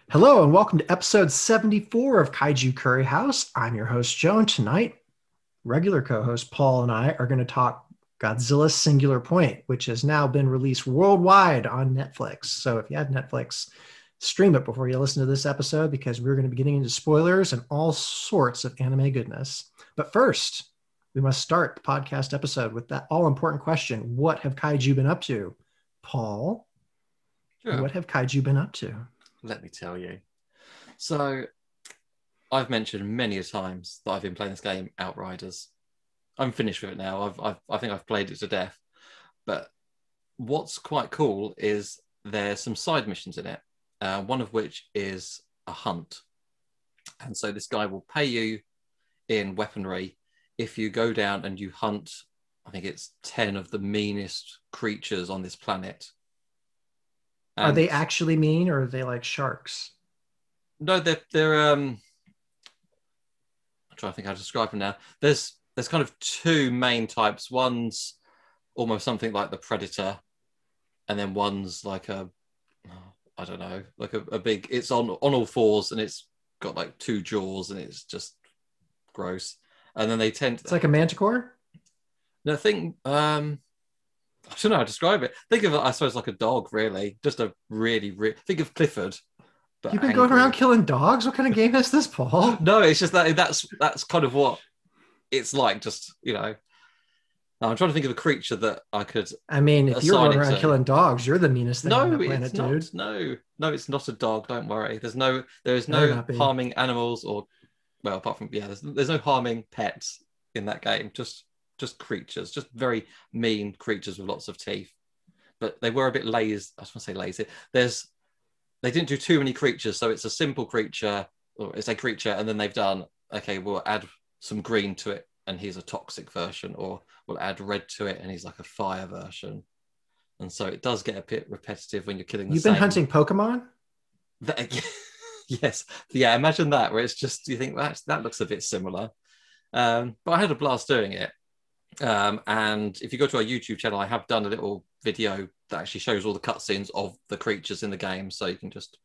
Hello and welcome to episode 74 of Kaiju Curry House. I'm your host, Joe, and tonight, regular co-host Paul and I are going to talk Godzilla Singular Point, which has now been released worldwide on Netflix. So if you have Netflix, stream it before you listen to this episode because we're going to be getting into spoilers and all sorts of anime goodness. But first, we must start the podcast episode with that all-important question. What have Kaiju been up to? Paul, Sure. what have Kaiju been up to? Let me tell you. So, I've mentioned many a times that I've been playing this game, Outriders. I'm finished with it now. I think I've played it to death. But what's quite cool is there's some side missions in it. One of which is a hunt, and so this guy will pay you in weaponry if you go down and you hunt. I think it's 10 of the meanest creatures on this planet. Are And they actually mean or are they like sharks? no, they're I'm trying to think how to describe them now. There's kind of two main types. One's almost something like the Predator, and then one's like I don't know, like a big. It's on all fours, and it's got like two jaws, and it's just gross. And then they tend. It's like a manticore? No, I don't know how to describe it. Think of it, I suppose, like a dog, really. Just a think of Clifford, but You've been going around angry. killing dogs? What kind of game is this, Paul? No, it's just that's kind of what it's like. Just I'm trying to think of a creature that I could I mean, if you're assign going it around to. killing dogs, you're the meanest thing on No, the planet, it's not. dude. No, it's not a dog. Don't worry. There is Better no not be. harming animals or, well, apart from there's no harming pets in that game. Just creatures, just very mean creatures with lots of teeth. But they were a bit lazy. I was going to say lazy. They didn't do too many creatures, so it's a simple creature, or it's a creature, and then they've done, okay, we'll add some green to it, and he's a toxic version, or we'll add red to it, and he's like a fire version. And so it does get a bit repetitive when you're killing the You've been same. hunting Pokemon? Yes, yeah. Imagine that, where it's just you think that looks a bit similar. But I had a blast doing it. And if you go to our YouTube channel, I have done a little video that actually shows all the cutscenes of the creatures in the game, so you can just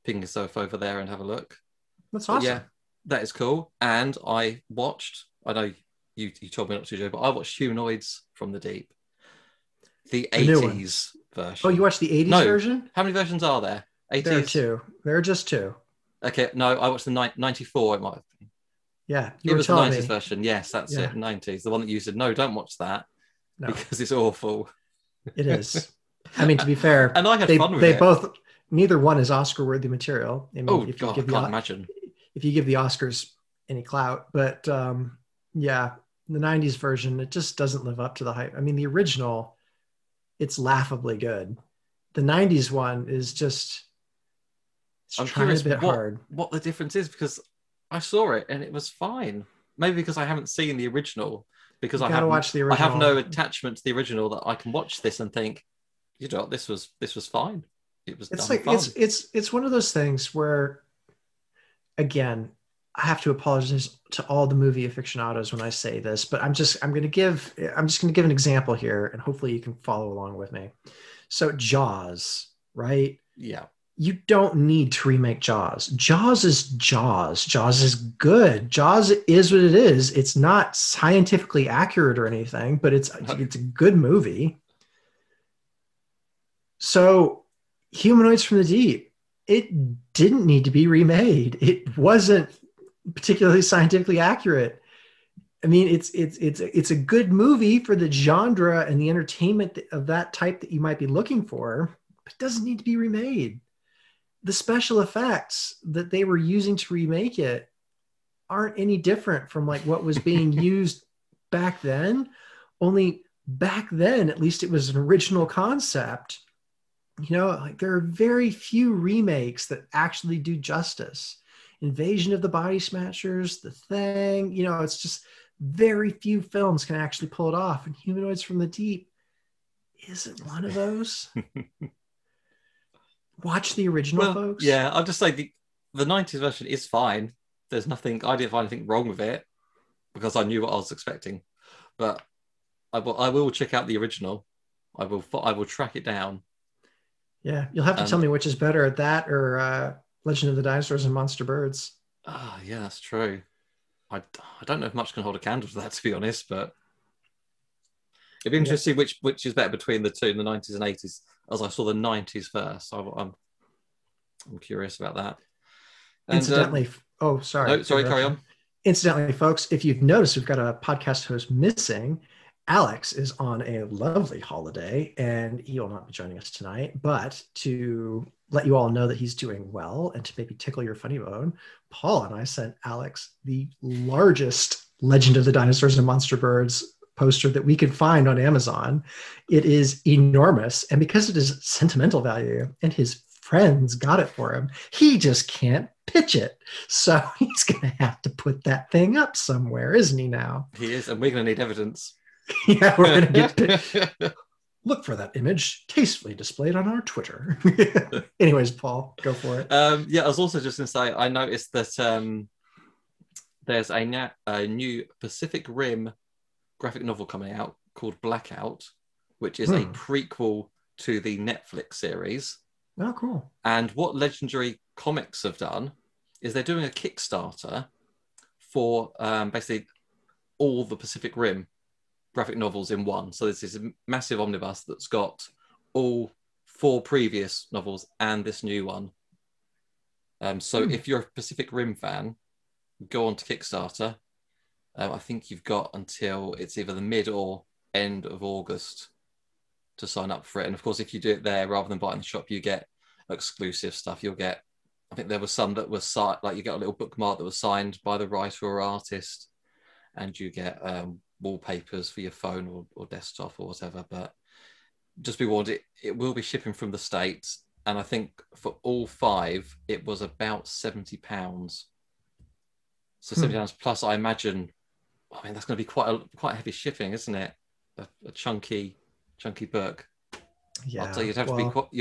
ping yourself over there and have a look. That's But awesome. yeah, that is cool. And I know you told me not to, Joe, but I watched Humanoids from the Deep, the The new one. 80s Oh, version. you watched the 80s No, version? how many versions are there? There are 80s? two. There are just two. Okay, no, I watched the 94. It might have been. Yeah, you It were was the telling 90s me. version. Yes, that's Yeah. it. 90s. The one that you said, no, don't watch that No, because it's awful. it is. I mean, to be fair, And I had they fun with they it. both neither one is Oscar-worthy material. I mean, Oh, if you God, I give can't the imagine. if you give the Oscars any clout, but yeah, the 90s version, it just doesn't live up to the hype. I mean, the original, it's laughably good. The 90s one is just it's I'm trying a curious bit hard. what the difference is because I saw it and it was fine. Maybe because I haven't seen the original, because You gotta watch the I have original. no attachment to the original that I can watch this and think, this was fine. It was It's done like fun. it's one of those things where, again, I have to apologize to all the movie aficionados when I say this, but I'm just gonna give an example here, and hopefully you can follow along with me. So Jaws, right? Yeah. You don't need to remake Jaws. Jaws is Jaws. Jaws is good. Jaws is what it is. It's not scientifically accurate or anything, but it's a good movie. So Humanoids from the Deep, it didn't need to be remade. It wasn't particularly scientifically accurate. I mean, it's a good movie for the genre and the entertainment of that type that you might be looking for, but it doesn't need to be remade. The special effects that they were using to remake it aren't any different from like what was being used back then. Only back then, at least it was an original concept. Like there are very few remakes that actually do justice. Invasion of the Body Smashers, The Thing, it's just very few films can actually pull it off. And Humanoids from the Deep isn't one of those. Watch the original, folks. Yeah, I'll just say the 90s version is fine. There's nothing, I didn't find anything wrong with it because I knew what I was expecting. But I will check out the original. I will track it down. Yeah, you'll have to tell me which is better, that or Legend of the Dinosaurs and Monster Birds. Ah, yeah, that's true. I don't know if much can hold a candle to that, to be honest, but it'd be Yeah. interesting which is better between the two in the 90s and 80s, as I saw the 90s first. So I'm curious about that. And Incidentally, oh, sorry. no, sorry, carry on. Incidentally, folks, if you've noticed, we've got a podcast host missing. Alex is on a lovely holiday and he will not be joining us tonight. But to let you all know that he's doing well and to maybe tickle your funny bone, Paul and I sent Alex the largest Legend of the Dinosaurs and Monster Birds poster that we could find on Amazon. It is enormous. And because it is sentimental value and his friends got it for him, he just can't pitch it. So he's going to have to put that thing up somewhere, isn't he now? He is, and we're going to need evidence. Yeah, we're going to get look for that image tastefully displayed on our Twitter. Anyways, Paul, go for it. Yeah, I was also just going to say, I noticed that there's a new Pacific Rim graphic novel coming out called Blackout, which is a prequel to the Netflix series. Oh, cool. And what Legendary Comics have done is they're doing a Kickstarter for basically all the Pacific Rim graphic novels in one. So there's this massive omnibus that's got all 4 previous novels and this new one. So if you're a Pacific Rim fan, go on to Kickstarter. I think you've got until it's either the mid or end of August to sign up for it. And of course, if you do it there rather than buy it in the shop, you get exclusive stuff. You'll get, I think there was some that was like you get a little bookmark that was signed by the writer or artist, and you get wallpapers for your phone or desktop or whatever. But just be warned, it will be shipping from the States, and I think for all 5 it was about £70. So £70 plus, I imagine. I mean, that's going to be quite heavy shipping, isn't it? A chunky book. Yeah, I'll tell you, you'd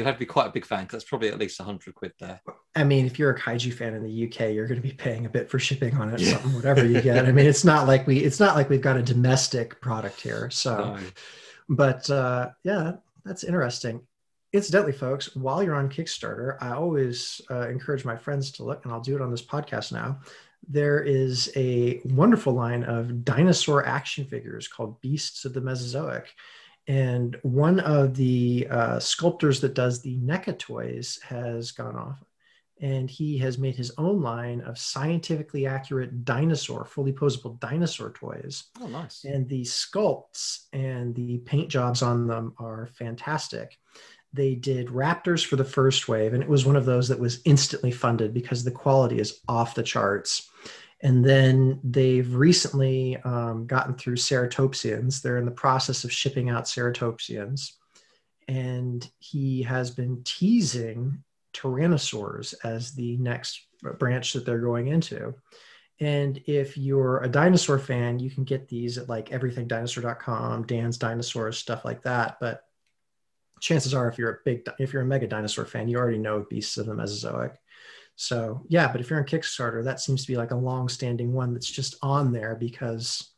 have to be quite a big fan, because that's probably at least £100 there. I mean, if you're a kaiju fan in the UK, you're going to be paying a bit for shipping on it, something, whatever you get. I mean, it's not like we've got a domestic product here. So, no. But yeah, that's interesting. Incidentally, folks, while you're on Kickstarter, I always encourage my friends to look, and I'll do it on this podcast now. There is a wonderful line of dinosaur action figures called Beasts of the Mesozoic. And one of the sculptors that does the NECA toys has gone off, and he has made his own line of scientifically accurate fully posable dinosaur toys. Oh, nice. And the sculpts and the paint jobs on them are fantastic. They did raptors for the first wave, and it was one of those that was instantly funded because the quality is off the charts. And then they've recently gotten through ceratopsians. They're in the process of shipping out ceratopsians. And he has been teasing tyrannosaurs as the next branch that they're going into. And if you're a dinosaur fan, you can get these at like everythingdinosaur.com, Dan's Dinosaurs, stuff like that. But chances are, if you're a mega dinosaur fan, you already know Beasts of the Mesozoic. So yeah, but if you're on Kickstarter, that seems to be like a long-standing one that's just on there because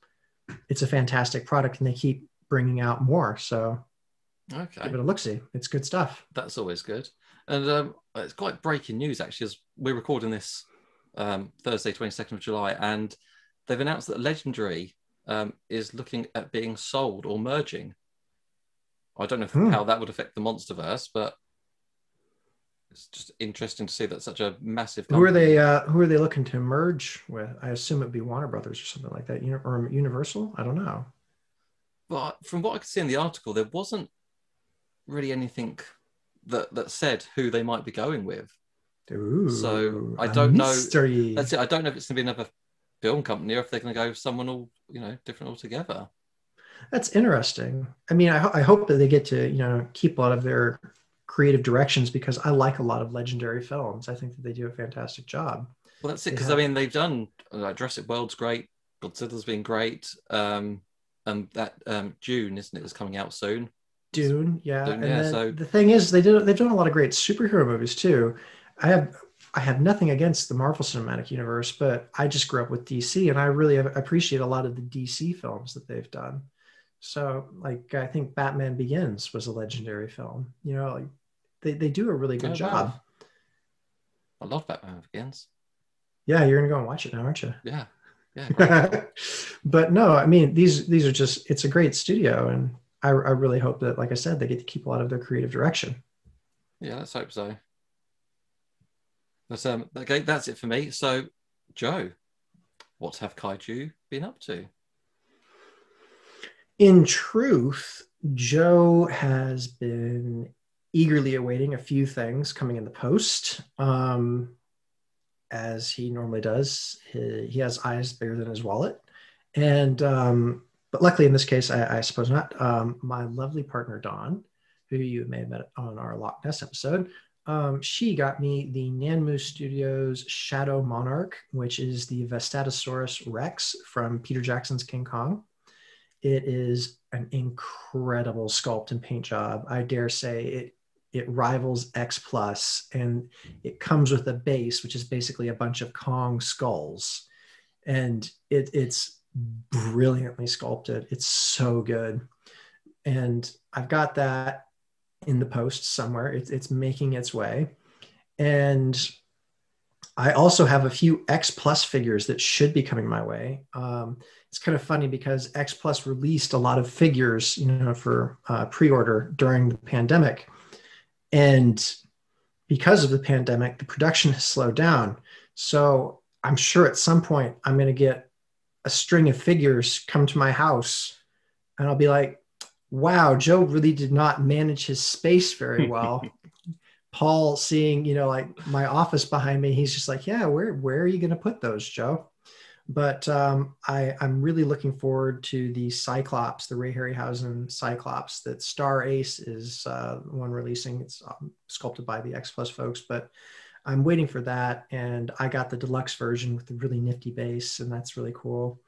it's a fantastic product and they keep bringing out more. So okay, give it a look-see. It's good stuff. That's always good. And it's quite breaking news, actually, as we're recording this Thursday, 22nd of July, and they've announced that Legendary is looking at being sold or merging. I don't know how that would affect the Monsterverse, but it's just interesting to see that such a massive company. Who are they looking to merge with? I assume it'd be Warner Brothers or something like that, or Universal. I don't know. But from what I could see in the article, there wasn't really anything that said who they might be going with. Ooh, so I don't know. Mystery. That's it. I don't know if it's going to be another film company or if they're going to go someone all different altogether. That's interesting. I mean, I hope that they get to keep a lot of their creative directions, because I like a lot of Legendary films. I think that they do a fantastic job. Well, that's it, because I mean, they've done Jurassic World's great, Godzilla's been great, and that Dune, isn't it, is coming out soon. Dune, yeah. So the thing is, they've done a lot of great superhero movies too. I have nothing against the Marvel Cinematic Universe, but I just grew up with DC, and I really appreciate a lot of the DC films that they've done. So, like, I think Batman Begins was a Legendary film. They do a really good job. I love Batman Begins. Yeah, you're gonna go and watch it now, aren't you? Yeah, yeah, great. But no, I mean, these are just, it's a great studio, and I really hope that, like I said, they get to keep a lot of their creative direction. Yeah, let's hope so. But okay, that's it for me. So, Joe, what have Kaiju been up to? In truth, Joe has been eagerly awaiting a few things coming in the post. As he normally does, he has eyes bigger than his wallet. And but luckily in this case, I suppose not. My lovely partner Dawn, who you may have met on our Loch Ness episode, she got me the Nanmu Studios Shadow Monarch, which is the Vestatosaurus Rex from Peter Jackson's King Kong. It is an incredible sculpt and paint job. I dare say it rivals X Plus, and it comes with a base, which is basically a bunch of Kong skulls, and it's brilliantly sculpted. It's so good, and I've got that in the post somewhere. It's making its way, and I also have a few X Plus figures that should be coming my way. It's kind of funny because X Plus released a lot of figures, for pre-order during the pandemic. And because of the pandemic, the production has slowed down. So I'm sure at some point I'm going to get a string of figures come to my house, and I'll be like, wow, Joe really did not manage his space very well. Paul, seeing, like my office behind me, he's just like, yeah, where are you going to put those, Joe? But I'm really looking forward to the Cyclops, the Ray Harryhausen Cyclops that Star Ace is the one releasing. It's sculpted by the X Plus folks, but I'm waiting for that. And I got the deluxe version with the really nifty base, and that's really cool.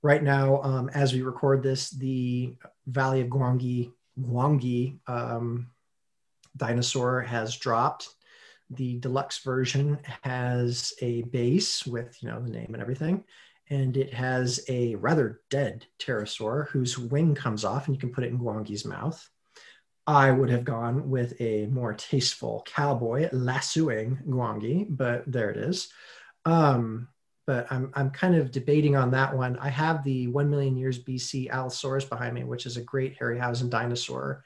Right now, as we record this, the Valley of Gwangi dinosaur has dropped. The deluxe version has a base with, the name and everything. And it has a rather dead pterosaur whose wing comes off and you can put it in Gwangi's mouth. I would have gone with a more tasteful cowboy lassoing Gwangi, but there it is. But I'm kind of debating on that one. I have the 1 million years BC Allosaurus behind me, which is a great Harryhausen dinosaur.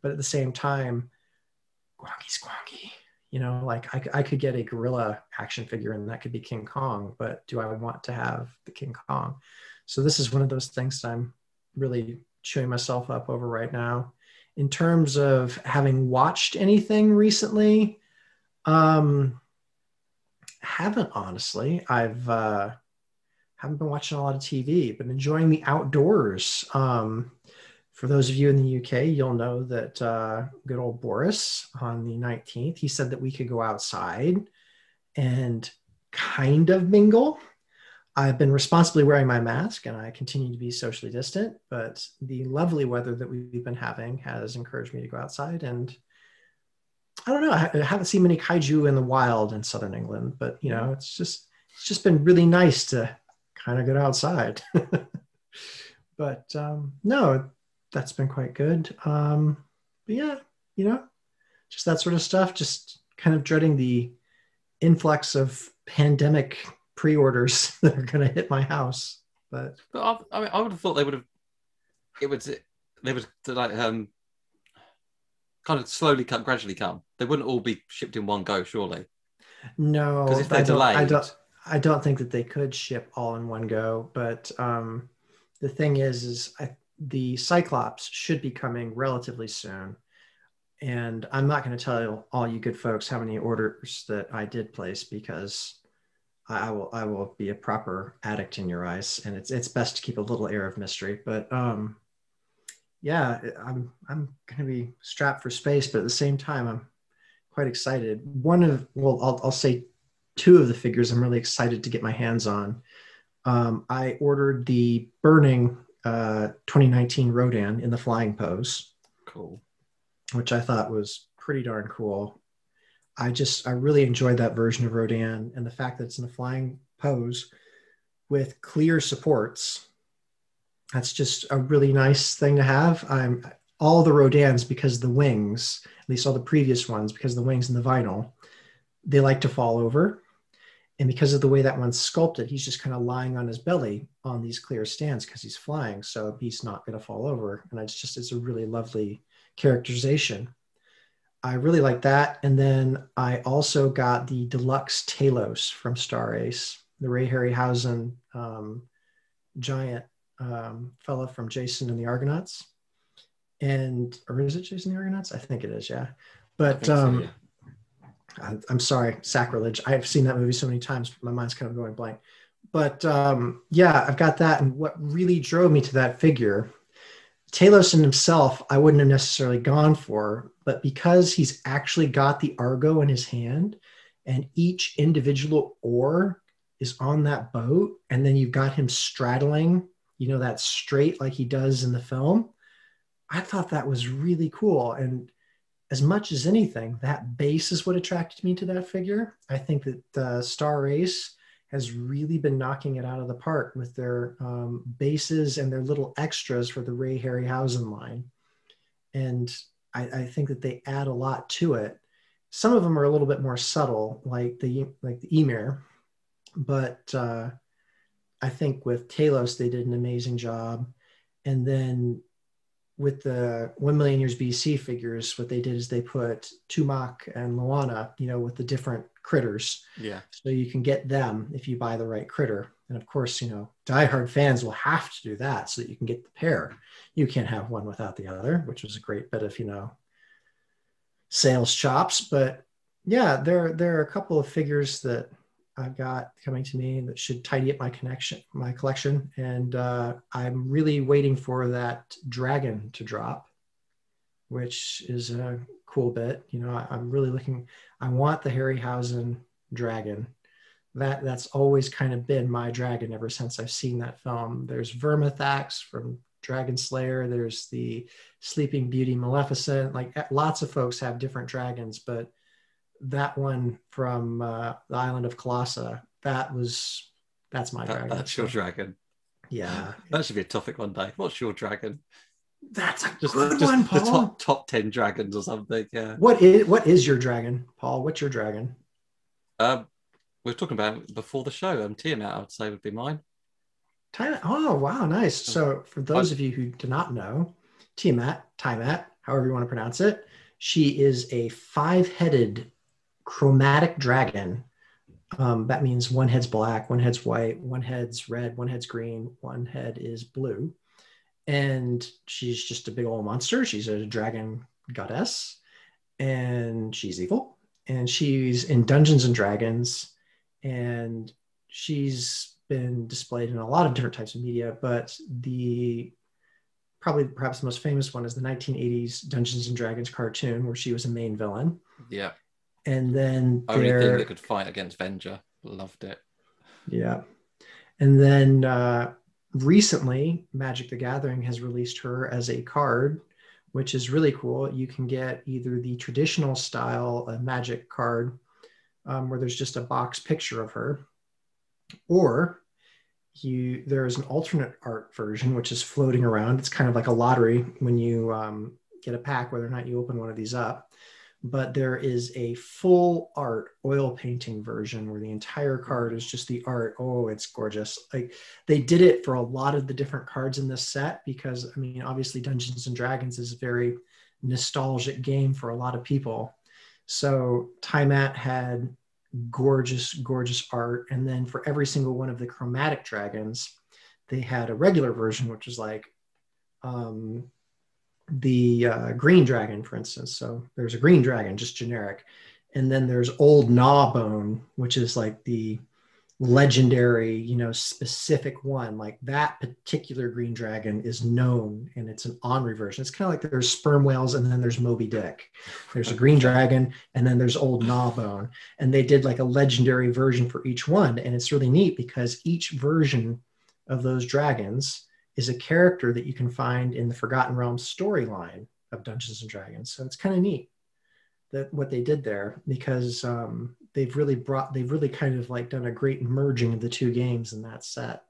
But at the same time, Gwangi's Gwangi. Like I could get a gorilla action figure and that could be King Kong, but do I want to have the King Kong? So this is one of those things that I'm really chewing myself up over right now. In terms of having watched anything recently, haven't honestly. I've haven't been watching a lot of TV, but enjoying the outdoors. For those of you in the UK, you'll know that good old Boris on the 19th, he said that we could go outside and kind of mingle. I've been responsibly wearing my mask and I continue to be socially distant, but the lovely weather that we've been having has encouraged me to go outside. And I don't know, I haven't seen many kaiju in the wild in Southern England, but it's just been really nice to kind of get outside. But no, that's been quite good. But yeah, just that sort of stuff, just kind of dreading the influx of pandemic pre-orders that are going to hit my house. But I would have thought they would like kind of slowly come, gradually come. They wouldn't all be shipped in one go, surely. No, because if they're delayed, I don't think that they could ship all in one go. But the thing is the Cyclops should be coming relatively soon. And I'm not going to tell all you good folks how many orders that I did place, because I will be a proper addict in your eyes, and it's best to keep a little air of mystery. But yeah, I'm going to be strapped for space, but at the same time, I'm quite excited. I'll say two of the figures I'm really excited to get my hands on. I ordered the Burning 2019 Rodan in the flying pose. Cool. Which I thought was pretty darn cool. I really enjoyed that version of Rodan, and the fact that it's in a flying pose with clear supports. That's just a really nice thing to have. All the Rodans, because the wings, at least all the previous ones, because the wings and the vinyl, they like to fall over. And because of the way that one's sculpted, he's just kind of lying on his belly on these clear stands because he's flying. So he's not going to fall over. And it's a really lovely characterization. I really like that. And then I also got the deluxe Talos from Star Ace, the Ray Harryhausen giant fella from Jason and the Argonauts. Or is it Jason and the Argonauts? I think it is, yeah. But so, yeah. I'm sorry, sacrilege. I've seen that movie so many times, my mind's kind of going blank. But yeah, I've got that. And what really drove me to that figure, Talos in himself, I wouldn't have necessarily gone for, but because he's actually got the Argo in his hand and each individual oar is on that boat, and then you've got him straddling, that straight like he does in the film, I thought that was really cool. And as much as anything, that base is what attracted me to that figure. I think that Star Ace has really been knocking it out of the park with their bases and their little extras for the Ray Harryhausen line. And I think that they add a lot to it. Some of them are a little bit more subtle, like the Emir, but I think with Talos, they did an amazing job. And then with the 1 million years BC figures, what they did is they put Tumak and Loana, with the different critters. Yeah. So you can get them if you buy the right critter. And of course, diehard fans will have to do that so that you can get the pair. You can't have one without the other, which was a great bit of, sales chops. But yeah, there are a couple of figures that I've got coming to me that should tidy up my collection. And I'm really waiting for that dragon to drop, which is a cool bit. I'm really I want the Harryhausen dragon. That's always kind of been my dragon ever since I've seen that film. There's Vermithax from Dragon Slayer. There's the Sleeping Beauty Maleficent. Like lots of folks have different dragons, but that one from the island of Colossa, that's my dragon. That's your dragon. Yeah. That should be a topic one day. What's your dragon? That's a good one, Paul. The top 10 dragons or something, yeah. What is your dragon, Paul? What's your dragon? We were talking about before the show. Tiamat, I would say, would be mine. Tiamat. Oh, wow, nice. So for those of you who do not know, Tiamat, however you want to pronounce it, she is a 5-headed chromatic dragon. That means one head's black, one head's white, one head's red, one head's green, one head is blue. And she's just a big old monster. She's a dragon goddess and she's evil. And she's in Dungeons and Dragons. And she's been displayed in a lot of different types of media, but perhaps the most famous one is the 1980s Dungeons and Dragons cartoon where she was a main villain. Yeah. And then only thing that could fight against Venger. Loved it. Yeah. And then recently, Magic the Gathering has released her as a card, which is really cool. You can get either the traditional style Magic card, where there's just a box picture of her, or there is an alternate art version, which is floating around. It's kind of like a lottery when you get a pack, whether or not you open one of these up. But there is a full art oil painting version where the entire card is just the art. Oh, it's gorgeous. Like they did it for a lot of the different cards in this set because, obviously Dungeons and Dragons is a very nostalgic game for a lot of people. So Tiamat had gorgeous, gorgeous art. And then for every single one of the chromatic dragons, they had a regular version, which was like, the green dragon, for instance. So there's a green dragon, just generic. And then there's Old Gnawbone, which is like the legendary, specific one. Like that particular green dragon is known and it's an Henri version. It's kind of like there's sperm whales and then there's Moby Dick. There's a green dragon and then there's Old Gnawbone. And they did like a legendary version for each one. And it's really neat because each version of those dragons is a character that you can find in the Forgotten Realms storyline of Dungeons and Dragons. So it's kind of neat that what they did there because they've really kind of like done a great merging of the two games in that set.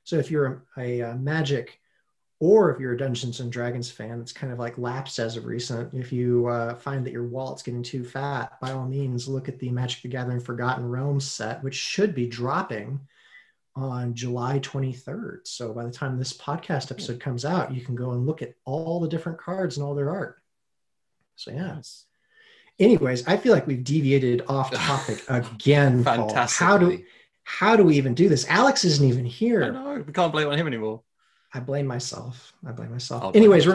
So if you're a Magic Or if you're a Dungeons and Dragons fan that's kind of like lapsed as of recent, if you find that your wallet's getting too fat, by all means, look at the Magic the Gathering Forgotten Realms set, which should be dropping on July 23rd. So by the time this podcast episode comes out, you can go and look at all the different cards and all their art. So yeah. Nice. Anyways, I feel like we've deviated off topic again, Paul. How do we even do this? Alex isn't even here. I know. We can't blame it on him anymore. I blame myself. Anyways,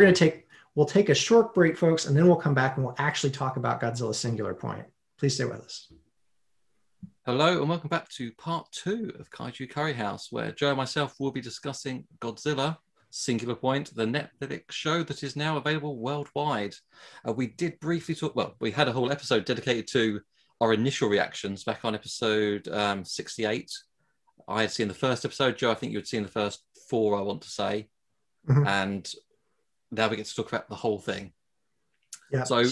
we'll take a short break, folks, and then we'll come back and we'll actually talk about Godzilla Singular Point. Please stay with us. Hello, and welcome back to part 2 of Kaiju Curry House, where Joe and myself will be discussing Godzilla Singular Point, the Netflix show that is now available worldwide. We did briefly talk, well, we had a whole episode dedicated to our initial reactions back on episode 68. I had seen the first episode. Joe, I think you had seen the first 4, I want to say. Mm-hmm. And now we get to talk about the whole thing. Yeah. So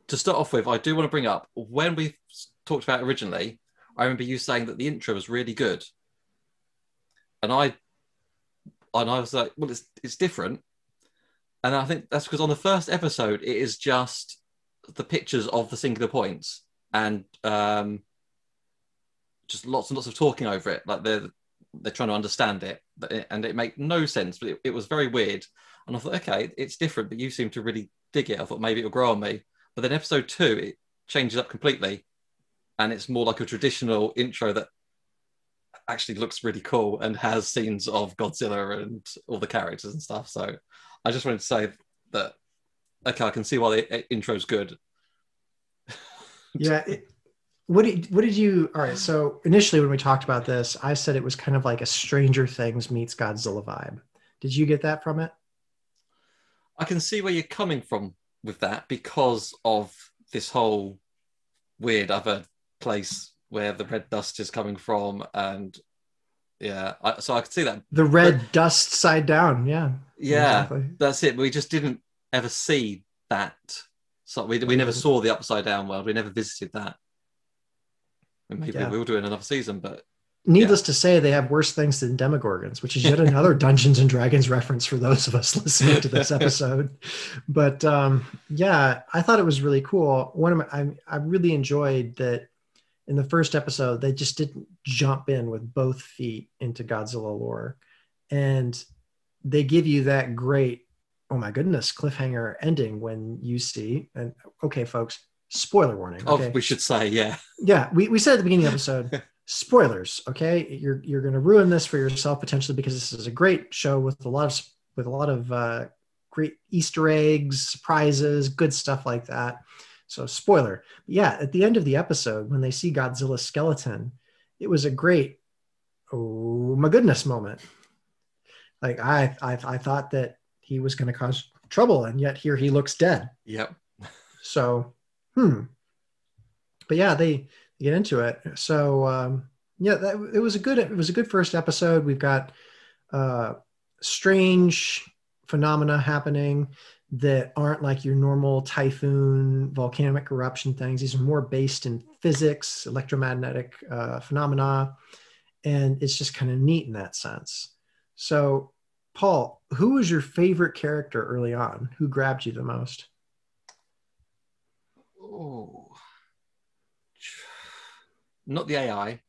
to start off with, I do want to bring up, when we talked about it originally, I remember you saying that the intro was really good. And I was like, well, it's different. And I think that's because on the first episode, it is just the pictures of the singular points and just lots and lots of talking over it. Like they're trying to understand it, and it made no sense, but it was very weird. And I thought, okay, it's different, but you seem to really dig it. I thought maybe it'll grow on me. But then episode 2, it changes up completely. And it's more like a traditional intro that actually looks really cool and has scenes of Godzilla and all the characters and stuff. So I just wanted to say that, okay, I can see why the intro's good. Yeah. What did you, all right. So initially when we talked about this, I said it was kind of like a Stranger Things meets Godzilla vibe. Did you get that from it? I can see where you're coming from with that because of this whole weird other place where the red dust is coming from, and yeah, so I could see that the red dust side down. Yeah, exactly. That's it. We just didn't ever see that, so we never saw the upside down world. We never visited that, and maybe we'll do it in another season. But needless to say, they have worse things than Demogorgons, which is yet another Dungeons and Dragons reference for those of us listening to this episode. But yeah, I thought it was really cool. I really enjoyed that. In the first episode, they just didn't jump in with both feet into Godzilla lore. And they give you that great, oh my goodness, cliffhanger ending when you see, and okay, folks, spoiler warning. Okay? Oh, we should say, yeah. Yeah, we said at the beginning of the episode, spoilers, okay? You're going to ruin this for yourself potentially because this is a great show with a lot of great Easter eggs, surprises, good stuff like that. So spoiler. But yeah, at the end of the episode, when they see Godzilla's skeleton, it was a great, oh my goodness moment. Like I thought that he was going to cause trouble, and yet here he looks dead. Yep. So, but yeah, they get into it. So yeah, it was a good first episode. We've got strange phenomena happening that aren't like your normal typhoon, volcanic eruption things. These are more based in physics, electromagnetic phenomena, and it's just kind of neat in that sense. So, Paul, who was your favorite character early on? Who grabbed you the most? Oh, not the AI.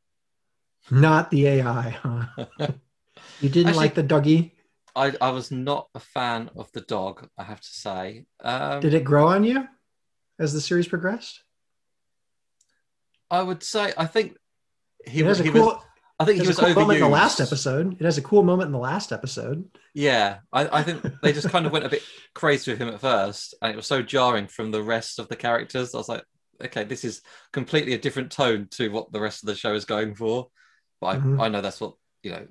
Not the AI, huh? You didn't actually like the doggy? I was not a fan of the dog, I have to say. Did it grow on you as the series progressed? I would say, I think he was overused. Moment in the last episode. It has a cool moment in the last episode. Yeah, I think they just kind of went a bit crazy with him at first, and it was so jarring from the rest of the characters. I was like, okay, this is completely a different tone to what the rest of the show is going for. But I know that's what, you know,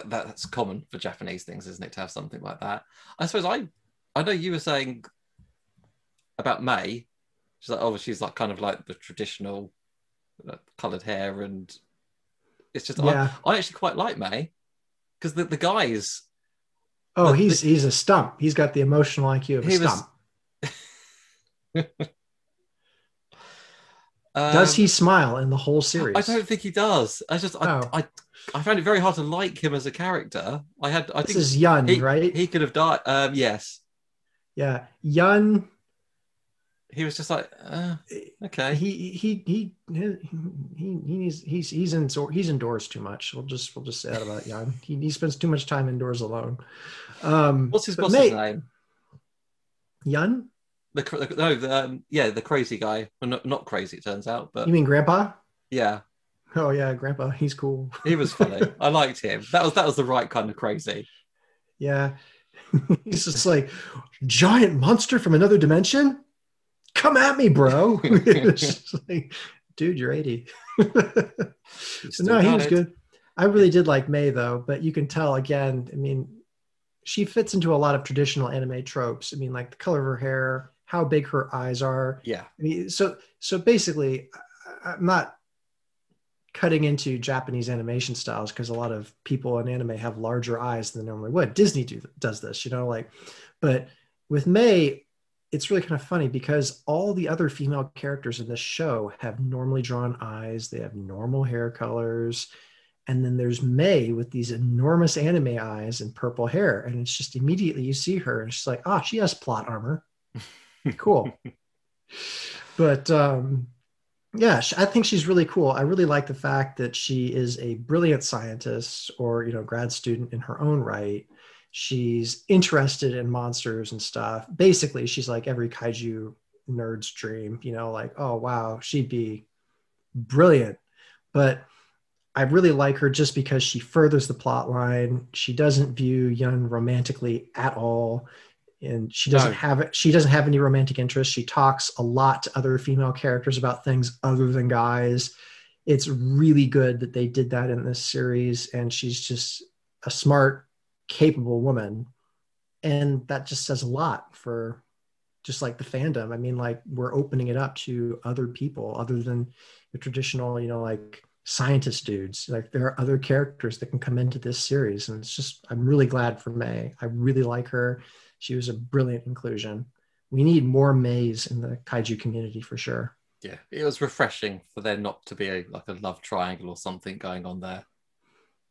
that's common for Japanese things, isn't it, to have something like that? I suppose I know you were saying about May. She's like, oh, she's like kind of like the traditional coloured hair, and it's just I actually quite like May because the guys. Oh, he's a stump. He's got the emotional IQ of a stump. Does he smile in the whole series? I don't think he does. I found it very hard to like him as a character. I This think is Yun, right? he could have died. Yes, Yeah, Yun. he was just like, okay. He's indoors too much. We'll just say that about Jan. He spends too much time indoors alone. What's his But boss's mate, name? Yun, No, yeah, the crazy guy. Well, not crazy, it turns out, you but mean Grandpa? yeah, Oh yeah, Grandpa. He's cool. he was funny. I liked him. That was the right kind of crazy. Yeah, he's just like giant monster from another dimension. Come at me, bro. It's just like, dude, you're 80. He still No, he got was it. good. I really did like May though, but you can tell again. I mean, she fits into a lot of traditional anime tropes. I mean, like the color of her hair, how big her eyes are. Yeah, I mean, so basically, I'm not cutting into Japanese animation styles because a lot of people in anime have larger eyes than they normally would. Disney does this, like, but with May, it's really kind of funny because all the other female characters in this show have normally drawn eyes. They have normal hair colors. And then there's May with these enormous anime eyes and purple hair. And it's just immediately you see her and she's like, oh, she has plot armor. Cool. But yeah, I think she's really cool. I really like the fact that she is a brilliant scientist or, grad student in her own right. She's interested in monsters and stuff. Basically, she's like every kaiju nerd's dream, like, oh, wow, she'd be brilliant. But I really like her just because she furthers the plot line. She doesn't view Yun romantically at all. And she doesn't no, have any romantic interest. She talks a lot to other female characters about things other than guys. It's really good that they did that in this series. And she's just a smart, capable woman. And that just says a lot for just like the fandom. I mean, like we're opening it up to other people other than the traditional, like scientist dudes. Like there are other characters that can come into this series. And it's just, I'm really glad for May. I really like her. She was a brilliant inclusion. We need more Mays in the kaiju community for sure. yeah, it was refreshing for there not to be like a love triangle or something going on there.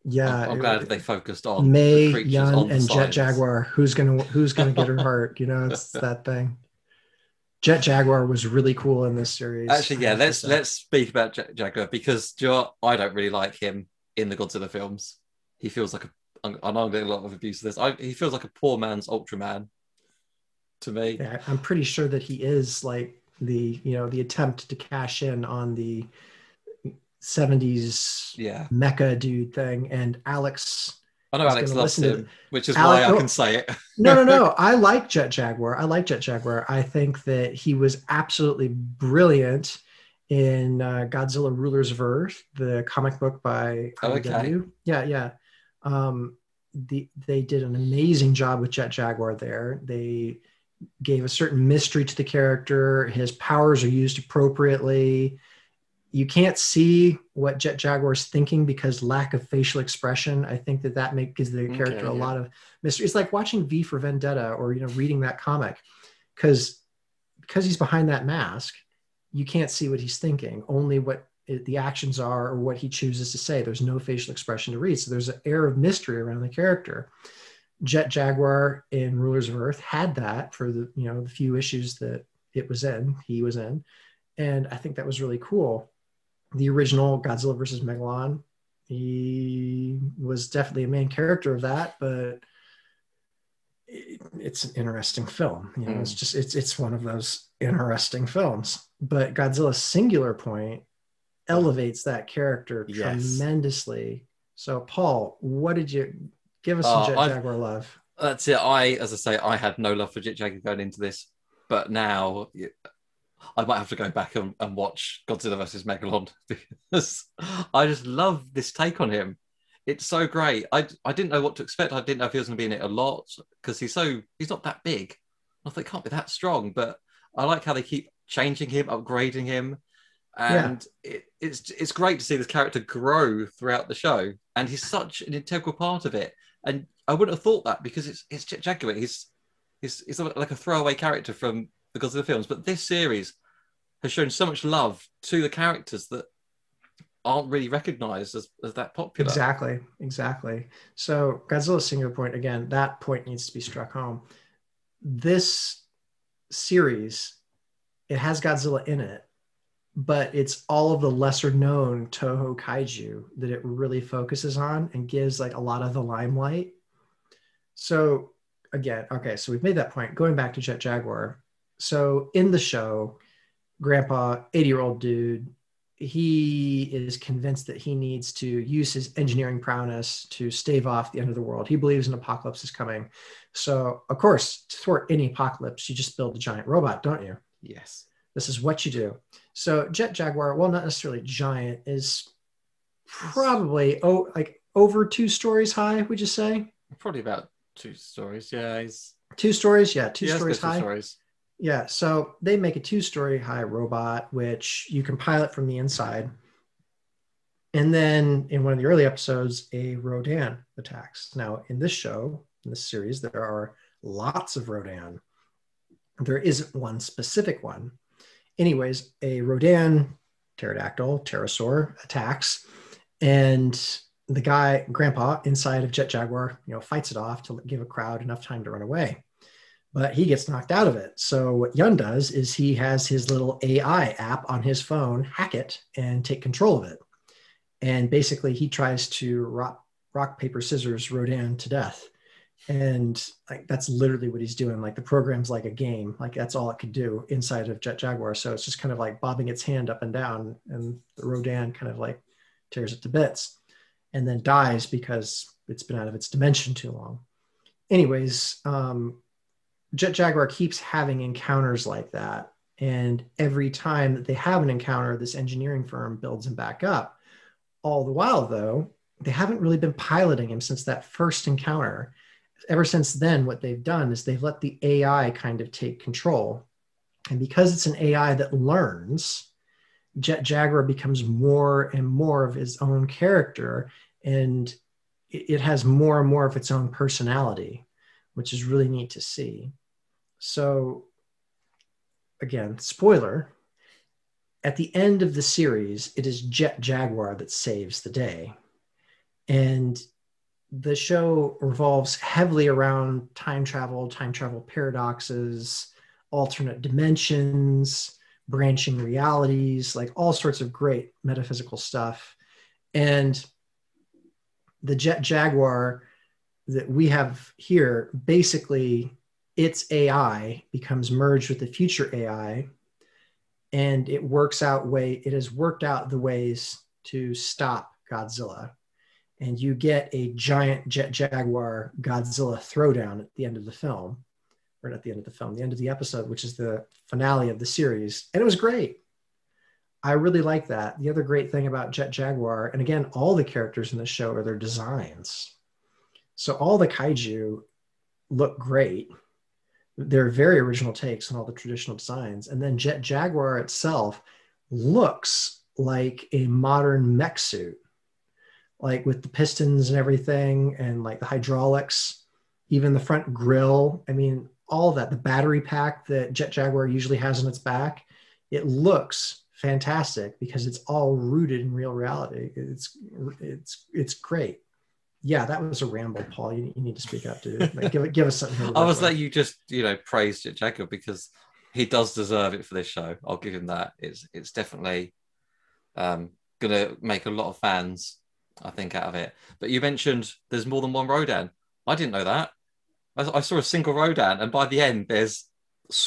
Yeah, I'm glad that they focused on the May, creatures Yun, on the and Jet science. Jaguar. Who's gonna get her heart? It's that thing. Jet Jaguar was really cool in this series. Actually, I yeah, have to say. let's speak about Jaguar because do you know what? I don't really like him in the Godzilla films. He feels like I know I'm getting a lot of abuse of this. He feels like a poor man's Ultraman to me. Yeah, I'm pretty sure that he is like the attempt to cash in on the 70s Yeah, mecha dude thing. And Alex I know is going Alex to loves listen to him, which is why Alex. I Oh, can say it. no, no, no. I like Jet Jaguar. I think that he was absolutely brilliant in Godzilla Rulers of Earth, the comic book by Oh, okay. IDW. Yeah, yeah. They did an amazing job with Jet Jaguar there. They gave a certain mystery to the character. His powers are used appropriately. You can't see what Jet Jaguar's thinking because lack of facial expression. I think that gives the character Okay, a yeah. lot of mystery. It's like watching V for Vendetta or reading that comic because he's behind that mask. You can't see what he's thinking. Only what the actions are or what he chooses to say. There's no facial expression to read. So there's an air of mystery around the character. Jet Jaguar in Rulers of Earth had that for the few issues that he was in, and I think that was really cool. The original Godzilla versus Megalon, he was definitely a main character of that, but it's an interesting film. It's Mm, just it's one of those interesting films. But Godzilla's Singular Point oh, elevates that character yes. tremendously. So, Paul, what did you give us some Jet I've Jaguar love? That's it. As I say, I had no love for Jet Jaguar going into this, but now I might have to go back and watch Godzilla versus Megalon because I just love this take on him. It's so great. I didn't know what to expect. I didn't know if he was going to be in it a lot because he's not that big. I thought he can't be that strong, but I like how they keep changing him, upgrading him, Yeah, and it's great to see this character grow throughout the show. And he's such an integral part of it. And I wouldn't have thought that because it's Jet Jaguar. He's like a throwaway character from the Godzilla films, but this series has shown so much love to the characters that aren't really recognized as that popular. Exactly. So Godzilla's singular point, again, that point needs to be struck home. This series, it has Godzilla in it, but it's all of the lesser known Toho kaiju that it really focuses on and gives like a lot of the limelight. So again, okay, so we've made that point. Going back to Jet Jaguar. So in the show, Grandpa, 80-year-old dude, he is convinced that he needs to use his engineering prowess to stave off the end of the world. He believes an apocalypse is coming. So, of course, to thwart any apocalypse, you just build a giant robot, don't you? Yes. This is what you do. So, Jet Jaguar, well, not necessarily giant, is probably like over 2 stories high, would you say? Probably about 2 stories. Yeah, he's 2 stories. Yeah, 2 yeah, stories high. 2 stories. Yeah, so they make a 2-story high robot, which you can pilot from the inside. And then in one of the early episodes, a Rodan attacks. Now, in this show, in this series, there are lots of Rodan. There isn't one specific one. Anyways, a Rodan pterodactyl, pterosaur, attacks. And the guy, Grandpa, inside of Jet Jaguar, fights it off to give a crowd enough time to run away. But he gets knocked out of it. So what Yun does is he has his little AI app on his phone, hack it, and take control of it. And basically he tries to rock, paper, scissors Rodan to death. And like that's literally what he's doing. Like the program's like a game. Like that's all it could do inside of Jet Jaguar. So it's just kind of like bobbing its hand up and down, and the Rodan kind of like tears it to bits and then dies because it's been out of its dimension too long. Anyways, Jet Jaguar keeps having encounters like that. And every time that they have an encounter, this engineering firm builds him back up. All the while, though, they haven't really been piloting him since that first encounter. Ever since then, what they've done is they've let the AI kind of take control. And because it's an AI that learns, Jet Jaguar becomes more and more of his own character, and it has more and more of its own personality, which is really neat to see. So again, spoiler, at the end of the series, it is Jet Jaguar that saves the day. And the show revolves heavily around time travel paradoxes, alternate dimensions, branching realities, like all sorts of great metaphysical stuff. And the Jet Jaguar that we have here, basically its AI becomes merged with the future AI, and it has worked out the ways to stop Godzilla. And you get a giant Jet Jaguar Godzilla throwdown at the end of the film, or not the end of the film, the end of the episode, which is the finale of the series. And it was great. I really like that. The other great thing about Jet Jaguar, and again, all the characters in the show are their designs. So all the kaiju look great. They're very original takes on all the traditional designs. And then Jet Jaguar itself looks like a modern mech suit, like with the pistons and everything, and like the hydraulics, even the front grille. I mean, all that, the battery pack that Jet Jaguar usually has on its back, it looks fantastic because it's all rooted in real reality. It's great. Yeah, that was a ramble, Paul. You need to speak up, dude. Like, give us something. I was letting you just, praise Jet Jaguar because he does deserve it for this show. I'll give him that. It's definitely going to make a lot of fans, I think, out of it. But you mentioned there's more than one Rodan. I didn't know that. I saw a single Rodan, and by the end, there's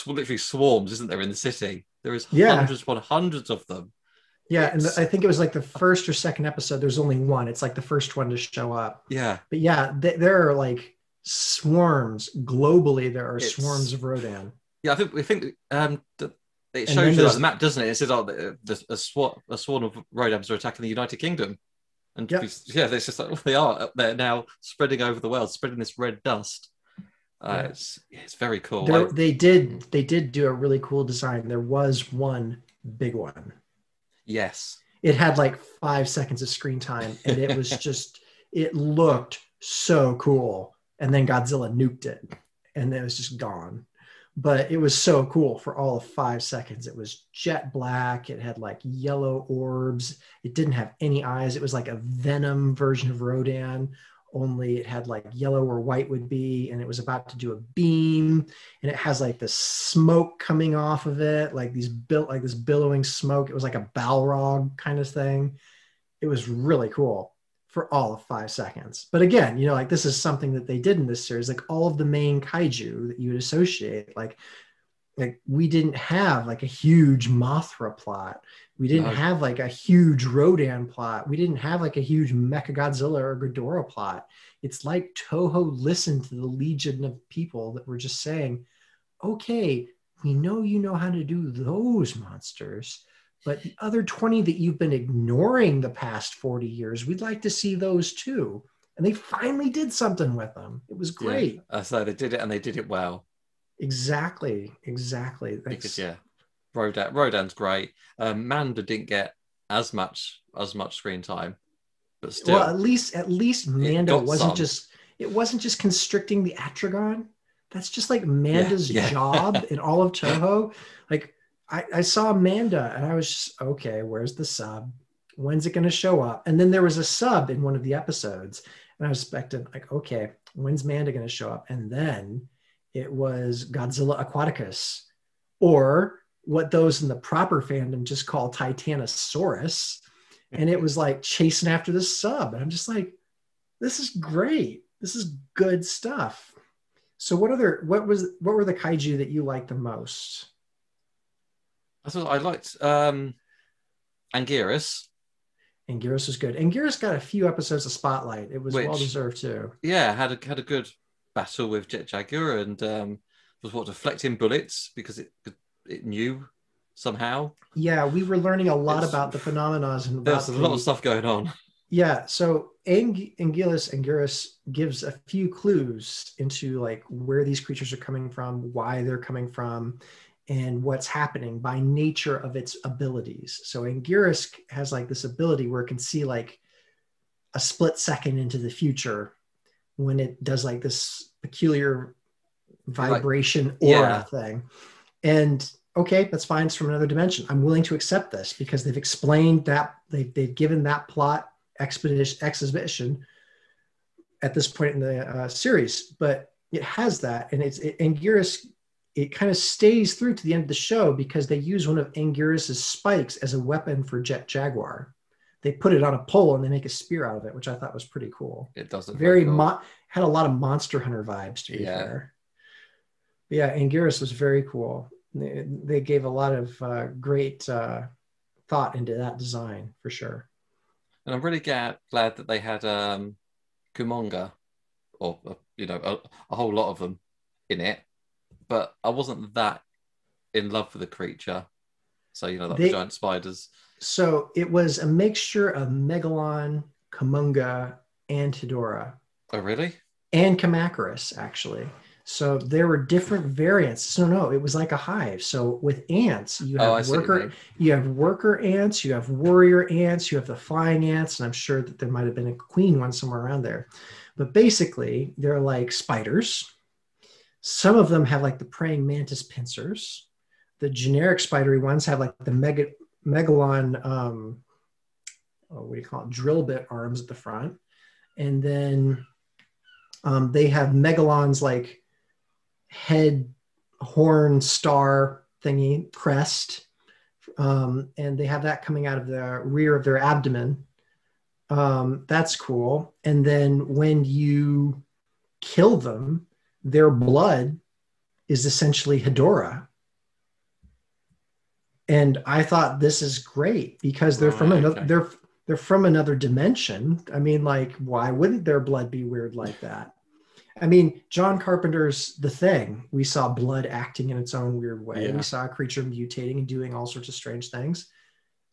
literally swarms, isn't there, in the city? There is hundreds upon hundreds of them. Yeah, and I think it was like the first or second episode. There's only one. It's like the first one to show up. Yeah. But yeah, there are like swarms globally. There are swarms of Rodan. Yeah, I think it shows you like the map, doesn't it? It says, a swarm of Rodans are attacking the United Kingdom. And it's just like, they are. They're now spreading over the world, spreading this red dust. It's very cool. They did do a really cool design. There was one big one. Yes. It had like 5 seconds of screen time, and it was just, it looked so cool. And then Godzilla nuked it, and it was just gone. but it was so cool for all of 5 seconds. It was jet black. It had like yellow orbs. It didn't have any eyes. It was like a Venom version of Rodan, only it had like yellow where white would be, and it was about to do a beam, and it has like this smoke coming off of it, like this billowing smoke. It was like a Balrog kind of thing. It was really cool for all of 5 seconds. But again, like this is something that they did in this series, like all of the main kaiju that you would associate, like we didn't have like a huge Mothra plot. We didn't have like a huge Rodan plot. We didn't have like a huge Mechagodzilla or Ghidorah plot. It's like Toho listened to the legion of people that were just saying, okay, we know you know how to do those monsters, but the other 20 that you've been ignoring the past 40 years, we'd like to see those too. And they finally did something with them. It was great. Yeah. So they did it, and they did it well. Exactly. Because Rodan's great. Manda didn't get as much screen time, but still. Well, at least Manda wasn't just constricting the Atragon. That's just like Manda's job in all of Toho. Like I saw Manda and I was just, okay, where's the sub? When's it going to show up? And then there was a sub in one of the episodes, and I was expecting like, okay, when's Manda going to show up? And then it was Godzilla Aquaticus, or what those in the proper fandom just call Titanosaurus. And it was like chasing after the sub. And I'm just like, this is great. This is good stuff. So what were the kaiju that you liked the most? I liked Anguirus. Anguirus was good. Anguirus got a few episodes of spotlight. It was well deserved too. Yeah, had a good battle with Jet Jaguar, and was deflecting bullets because it knew somehow. Yeah, we were learning a lot about the phenomena. There's a lot of stuff going on. Yeah, so Anguirus gives a few clues into like where these creatures are coming from, why they're coming from, and what's happening by nature of its abilities. So Anguirus has like this ability where it can see like a split second into the future when it does like this peculiar vibration aura thing. And okay, that's fine. It's from another dimension. I'm willing to accept this because they've explained that they've given that plot exhibition at this point in the series, but it has that. And Anguirus, it kind of stays through to the end of the show because they use one of Anguirus's spikes as a weapon for Jet Jaguar. They put it on a pole and they make a spear out of it, which I thought was pretty cool. It doesn't had a lot of Monster Hunter vibes, to be fair. But yeah, Anguirus was very cool. They gave a lot of great thought into that design for sure. And I'm really glad that they had Kumonga, or a whole lot of them in it. But I wasn't that in love with the creature. So the giant spiders. So it was a mixture of Megalon, Kumonga, and Hedorah. Oh, really? And Kamacuras, actually. So there were different variants. So no, it was like a hive. So with ants, you have worker ants, you have warrior ants, you have the flying ants, and I'm sure that there might have been a queen one somewhere around there. But basically, they're like spiders. Some of them have like the praying mantis pincers. The generic spidery ones have like the Megalon, drill bit arms at the front. And then they have Megalon's like head, horn, star thingy, crest. And they have that coming out of the rear of their abdomen. That's cool. And then when you kill them, their blood is essentially Hedorah. And I thought this is great because they're from another they're from another dimension. I mean, like, why wouldn't their blood be weird like that? I mean, John Carpenter's The Thing, we saw blood acting in its own weird way. Yeah. We saw a creature mutating and doing all sorts of strange things.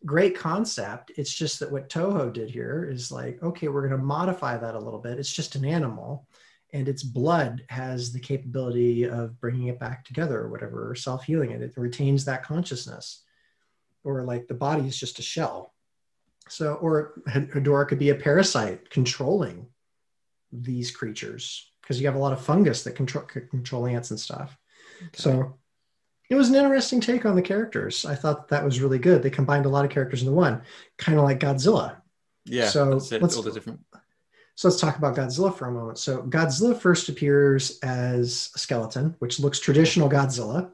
Great concept. It's just that what Toho did here is like, okay, we're going to modify that a little bit. It's just an animal, and its blood has the capability of bringing it back together or whatever, or self-healing it. It retains that consciousness, or like the body is just a shell. So, or Hedorah could be a parasite controlling these creatures, because you have a lot of fungus that control ants and stuff. Okay. So it was an interesting take on the characters. I thought that was really good. They combined a lot of characters into one, kind of like Godzilla. Yeah, So that's it. All the different. let's talk about Godzilla for a moment. So Godzilla first appears as a skeleton, which looks traditional Godzilla.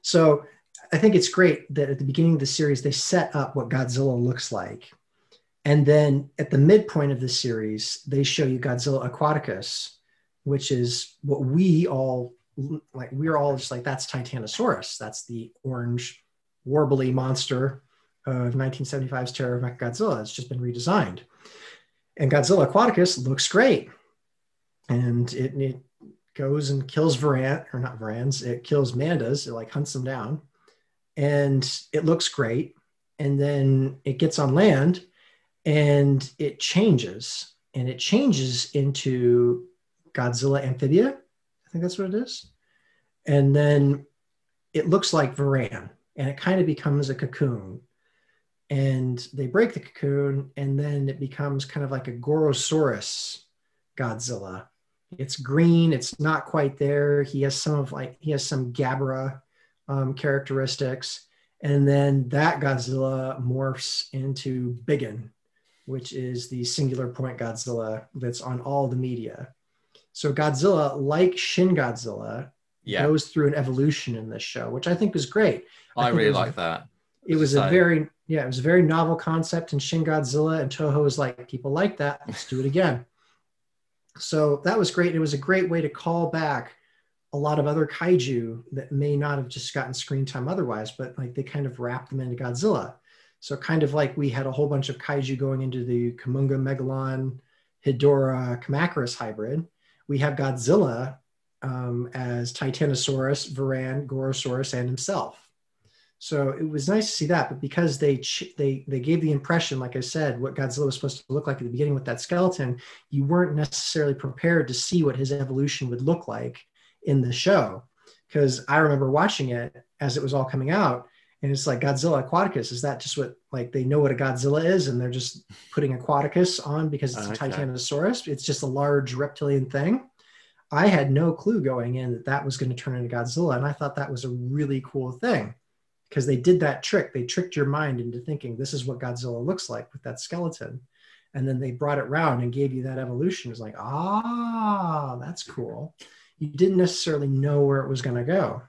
So I think it's great that at the beginning of the series, they set up what Godzilla looks like. And then at the midpoint of the series, they show you Godzilla Aquaticus, which is what we all like. We're all just like, that's Titanosaurus. That's the orange, warbly monster of 1975's Terror of Mechagodzilla. It's just been redesigned. And Godzilla Aquaticus looks great. And it goes and kills Varan, or not Varans, it kills Mandas. It like hunts them down. And it looks great. And then it gets on land and it changes. And it changes into Godzilla Amphibia. I think that's what it is. And then it looks like Varan. And it kind of becomes a cocoon. And they break the cocoon, and then it becomes kind of like a Gorosaurus Godzilla. It's green. It's not quite there. He has some Gabra characteristics, and then that Godzilla morphs into Biggin, which is the singular point Godzilla that's on all the media. So Godzilla, like Shin Godzilla, goes through an evolution in this show, which I think was great. I really like that. It was a very novel concept in Shin Godzilla, and Toho was like, people like that, let's do it again. So that was great. It was a great way to call back a lot of other kaiju that may not have just gotten screen time otherwise, but like they kind of wrapped them into Godzilla. So kind of like we had a whole bunch of kaiju going into the Kumonga Megalon Hedorah Kamacuras hybrid. We have Godzilla as Titanosaurus, Varan, Gorosaurus, and himself. So it was nice to see that, but because they gave the impression, like I said, what Godzilla was supposed to look like at the beginning with that skeleton, you weren't necessarily prepared to see what his evolution would look like in the show. Because I remember watching it as it was all coming out, and it's like Godzilla Aquaticus. Is that just what, like, they know what a Godzilla is, and they're just putting Aquaticus on because it's a Titanosaurus? It's just a large reptilian thing. I had no clue going in that was going to turn into Godzilla, and I thought that was a really cool thing. Because they did that trick. They tricked your mind into thinking this is what Godzilla looks like with that skeleton. And then they brought it around and gave you that evolution. It's like, that's cool. You didn't necessarily know where it was going to go.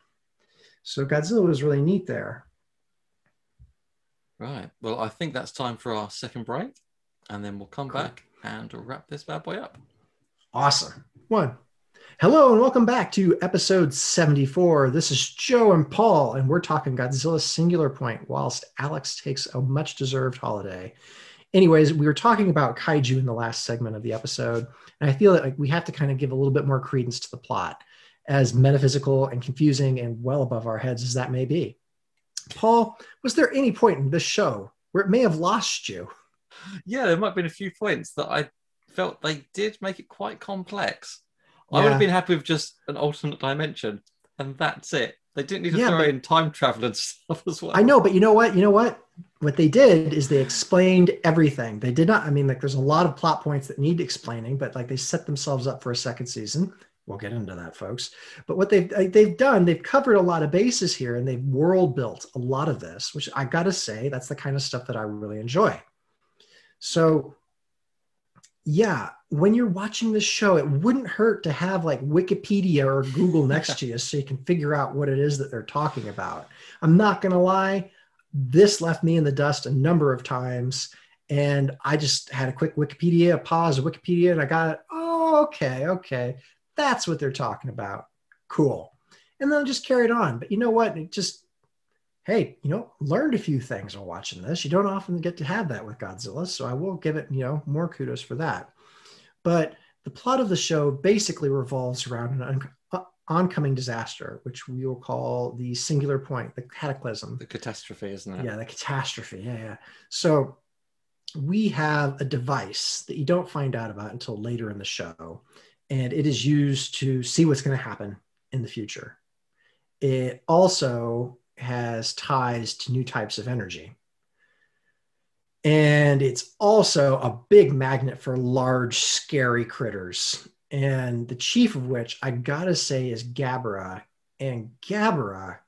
So Godzilla was really neat there. Right. Well, I think that's time for our second break. And then we'll come back and wrap this bad boy up. Awesome. Hello and welcome back to episode 74. This is Joe and Paul, and we're talking Godzilla Singular Point whilst Alex takes a much-deserved holiday. Anyways, we were talking about kaiju in the last segment of the episode, and I feel that like we have to kind of give a little bit more credence to the plot, as metaphysical and confusing and well above our heads as that may be. Paul, was there any point in this show where it may have lost you? Yeah, there might have been a few points that I felt they did make it quite complex. I would have been happy with just an alternate dimension, and that's it. They didn't need to throw in time travel and stuff as well. I know, but you know what? What they did is they explained everything. They did not, I mean, like there's a lot of plot points that need explaining, but like they set themselves up for a second season. We'll get into that, folks. But what they've done, they've covered a lot of bases here, and they've world built a lot of this, which I got to say, that's the kind of stuff that I really enjoy. So yeah, when you're watching this show, it wouldn't hurt to have like Wikipedia or Google next to you so you can figure out what it is that they're talking about. I'm not going to lie, this left me in the dust a number of times, and I just had a quick pause of Wikipedia, and I got it. Oh, okay. That's what they're talking about. Cool. And then I just carried on. But you know what? It just, hey, learned a few things while watching this. You don't often get to have that with Godzilla, so I will give it, more kudos for that. But the plot of the show basically revolves around an oncoming disaster, which we will call the singular point, the cataclysm. The catastrophe, isn't it? Yeah, the catastrophe. Yeah. So we have a device that you don't find out about until later in the show, and it is used to see what's going to happen in the future. It also has ties to new types of energy. And it's also a big magnet for large, scary critters. And the chief of which I gotta say is Gabra. And Gabara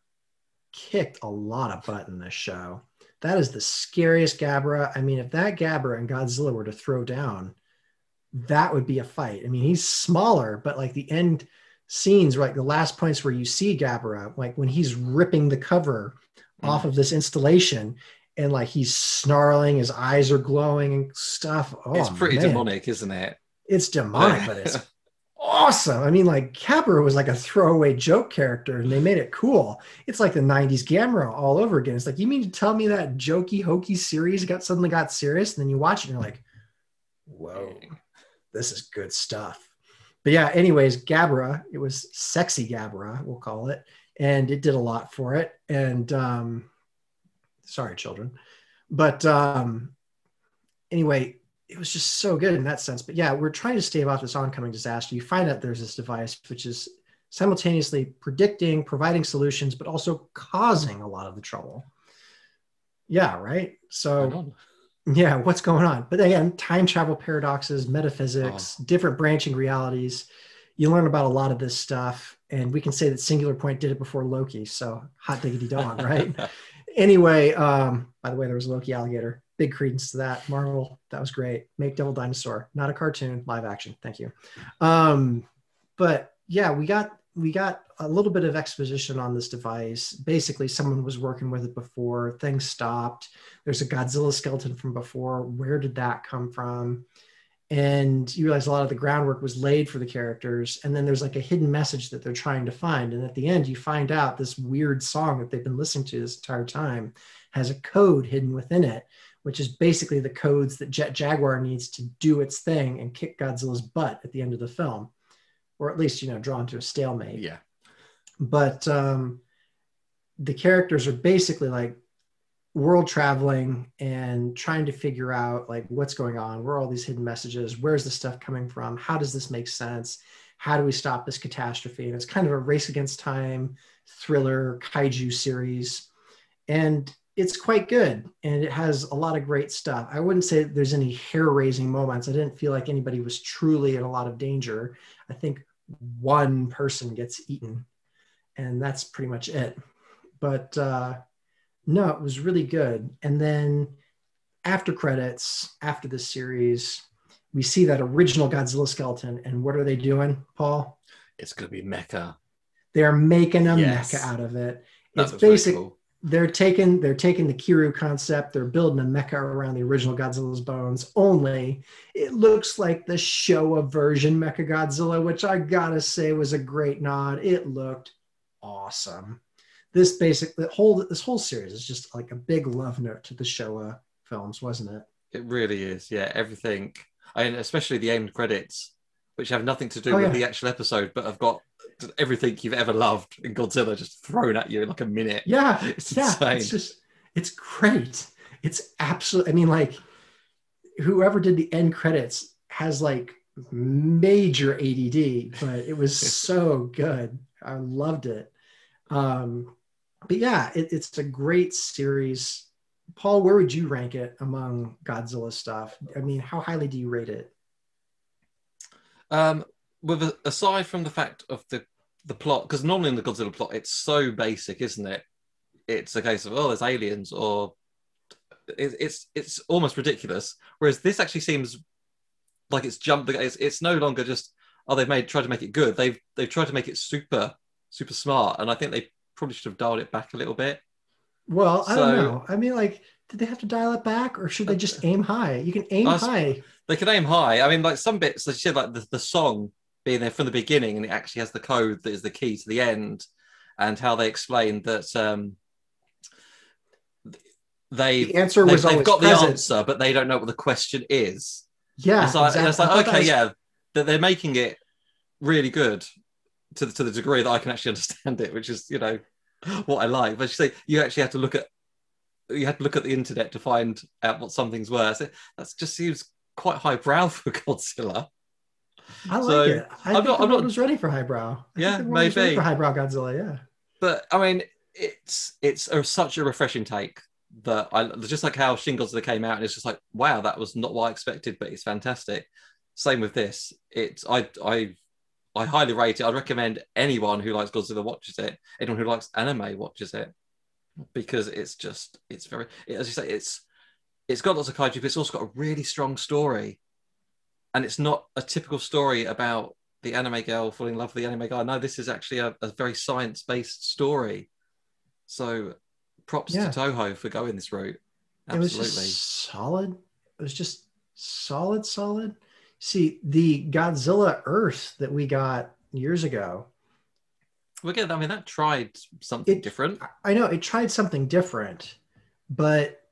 kicked a lot of butt in this show. That is the scariest Gabara. I mean, if that Gabara and Godzilla were to throw down, that would be a fight. I mean, he's smaller, but like the end scenes, like the last points where you see Gabara, like when he's ripping the cover off of this installation and like he's snarling, his eyes are glowing and stuff. Oh, it's pretty demonic, isn't it? It's demonic, but it's awesome. I mean, like Gabara was like a throwaway joke character and they made it cool. It's like the 90s Gamera all over again. It's like, you mean to tell me that jokey hokey series suddenly got serious, and then you watch it and you're like, whoa, this is good stuff. But yeah, anyways, Gabara, it was sexy Gabara, we'll call it, and it did a lot for it. And sorry, children, but anyway, it was just so good in that sense. But yeah, we're trying to stave off this oncoming disaster. You find out there's this device which is simultaneously predicting, providing solutions, but also causing a lot of the trouble. Yeah, right. So yeah, what's going on? But again, time travel paradoxes, metaphysics, different branching realities. You learn about a lot of this stuff. And we can say that Singular Point did it before Loki. So hot diggity dog, right? Anyway, by the way, there was a Loki alligator. Big credence to that. Marvel, that was great. Make Devil Dinosaur, not a cartoon, live action. Thank you. But yeah, we got a little bit of exposition on this device. Basically, someone was working with it before, things stopped. There's a Godzilla skeleton from before. Where did that come from? And you realize a lot of the groundwork was laid for the characters. And then there's like a hidden message that they're trying to find. And at the end, you find out this weird song that they've been listening to this entire time has a code hidden within it, which is basically the codes that Jet Jaguar needs to do its thing and kick Godzilla's butt at the end of the film, or at least, draw into a stalemate. Yeah. But the characters are basically like world traveling and trying to figure out like what's going on, where are all these hidden messages, where's the stuff coming from, how does this make sense, how do we stop this catastrophe? And it's kind of a race against time thriller kaiju series, and it's quite good, and it has a lot of great stuff. I wouldn't say there's any hair-raising moments. I didn't feel like anybody was truly in a lot of danger. I think one person gets eaten, and that's pretty much it. But no, it was really good. And then after credits, after this series, we see that original Godzilla skeleton. And what are they doing, Paul? It's going to be mecha. They're making a mecha out of it. It's basic. Really cool. They're taking the Kiryu concept. They're building a mecha around the original Godzilla's bones. Only it looks like the Showa version Mecha Godzilla, which I gotta say was a great nod. It looked awesome. This whole series is just like a big love note to the Showa films, wasn't it? It really is. Yeah, everything. Especially the end credits, which have nothing to do with the actual episode, but have got everything you've ever loved in Godzilla just thrown at you in like a minute. Yeah, it's insane. It's great. It's absolutely. I mean, like whoever did the end credits has like major ADD, but it was so good. I loved it. But yeah, it's a great series. Paul, where would you rank it among Godzilla stuff? I mean, how highly do you rate it? Aside from the fact of the plot, because normally in the Godzilla plot, it's so basic, isn't it? It's a case of, there's aliens, or it's almost ridiculous. Whereas this actually seems like it's jumped. It's no longer just, they've tried to make it good. They've tried to make it super, super smart. And I think they probably should have dialed it back a little bit. Well, I don't know. I mean, like, did they have to dial it back, or should they just aim high? You can aim high. They can aim high. I mean, like some bits, like you said, like the song being there from the beginning, and it actually has the code that is the key to the end, and how they explain that they've got the answer, but they don't know what the question is. Yeah, it's like okay, yeah, that they're making it really good to the degree that I can actually understand it, which is what I like. But you actually have to look at the internet to find out what something's worth. That just seems quite highbrow for Godzilla. I like it. I'm not was ready for highbrow. Yeah, maybe for highbrow Godzilla. Yeah, but I mean, it's such a refreshing take that I just like how Shin Godzilla came out, and it's just like, wow, that was not what I expected, but it's fantastic. Same with this. I I highly rate it. I'd recommend anyone who likes Godzilla watches it. Anyone who likes anime watches it, because it's very, as you say, it's got lots of kaiju, but it's also got a really strong story, and it's not a typical story about the anime girl falling in love with the anime guy. No, this is actually a very science-based story. So props to Toho for going this route. Absolutely. It was just solid. It was just solid. See, the Godzilla Earth that we got years ago. Again, I mean, that tried something different. I know it tried something different, but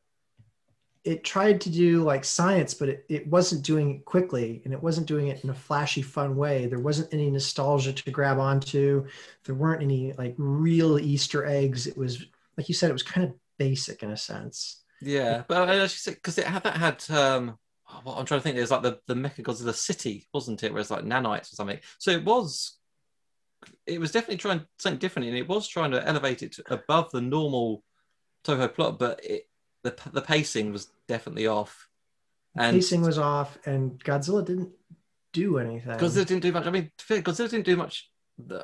it tried to do like science, but it wasn't doing it quickly, and it wasn't doing it in a flashy, fun way. There wasn't any nostalgia to grab onto. There weren't any like real Easter eggs. It was, like you said, it was kind of basic in a sense. Yeah, but I actually say, because it had what I'm trying to think, there's like the Mechagodzilla city, wasn't it? Where it's like nanites or something. So it was definitely trying something different, and it was trying to elevate it above the normal Toho plot, but the pacing was definitely off. And pacing was off, and Godzilla didn't do anything. Godzilla didn't do much. I mean, Godzilla didn't do much,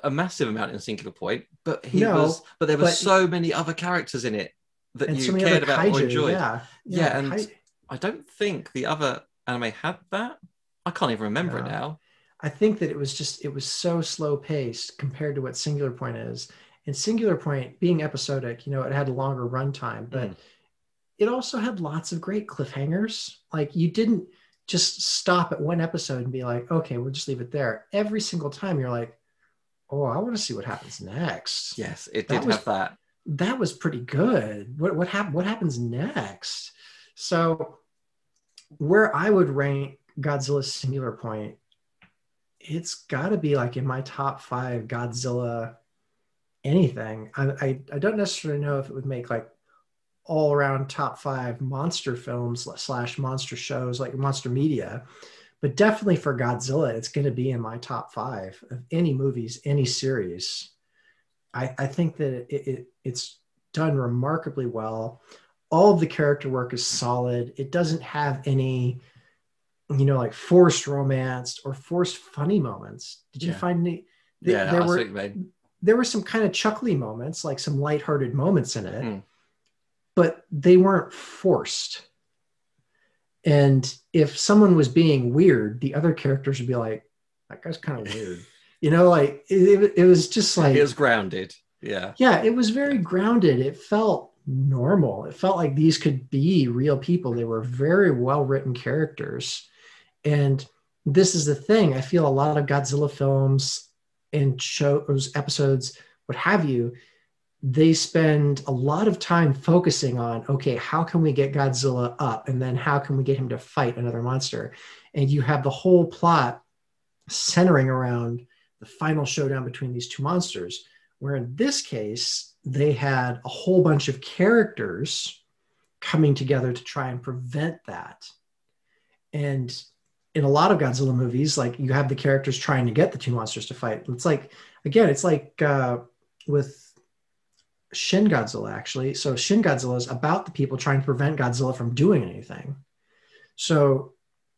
a massive amount in Singular Point, but there were so many other characters in it that you cared about or enjoyed. Yeah, and I don't think the other anime had that. I can't even remember it now. I think that it was so slow paced compared to what Singular Point is. And Singular Point, being episodic, it had a longer runtime, but it also had lots of great cliffhangers. Like, you didn't just stop at one episode and be like, okay, we'll just leave it there. Every single time you're like, oh, I want to see what happens next. Yes, it did have that. That was pretty good. What happens next? So where I would rank Godzilla Singular Point, it's got to be like in my top 5 Godzilla anything. I don't necessarily know if it would make like all around top 5 monster films / monster shows, like monster media, but definitely for Godzilla, it's going to be in my top 5 of any movies, any series. I think that it's done remarkably well. All of the character work is solid. It doesn't have any, like forced romance or forced funny moments. Did you find any? There were some kind of chuckly moments, like some lighthearted moments in it, but they weren't forced. And if someone was being weird, the other characters would be like, that guy's kind of weird. Like it was just like, it was grounded. Yeah, it was very grounded. It felt normal. It felt like these could be real people. They were very well written characters. And this is the thing. I feel a lot of Godzilla films and shows, episodes, what have you, they spend a lot of time focusing on, okay, how can we get Godzilla up? And then how can we get him to fight another monster? And you have the whole plot centering around the final showdown between these two monsters, where in this case, they had a whole bunch of characters coming together to try and prevent that. And in a lot of Godzilla movies, like, you have the characters trying to get the two monsters to fight. It's like, again, it's like with Shin Godzilla, actually. So Shin Godzilla is about the people trying to prevent Godzilla from doing anything. So